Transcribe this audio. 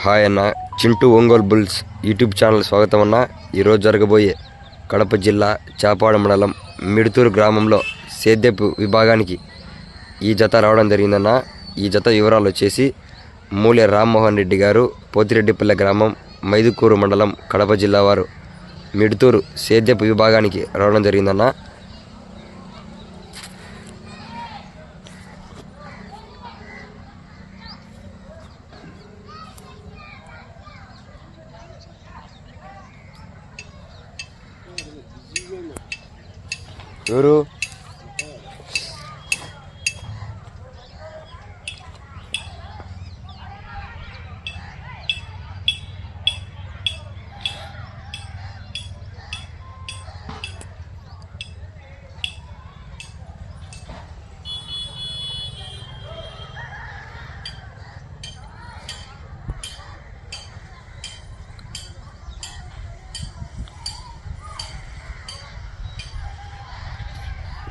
Hi అన్న, Chintu Ongole bulls YouTube channel స్వాగతం అన్న. ఈరోజు జరగబోయే కడప జిల్లా చాపాడ మండలం మిడుతూరు గ్రామంలో సేద్యపు విభాగానికి ఈ జత రావడం జరిగిందన్న. ఈ జత వివరాలు వచ్చేసి మూలె రామ్మోహన్ రెడ్డి గారు, పోతిరెడ్డిపల్లె గ్రామం, మైదుకూరు మండలం, కడప జిల్లా వారు మిడుతూరు సేద్యపు విభాగానికి రావడం జరిగిందన్న. ఎవరు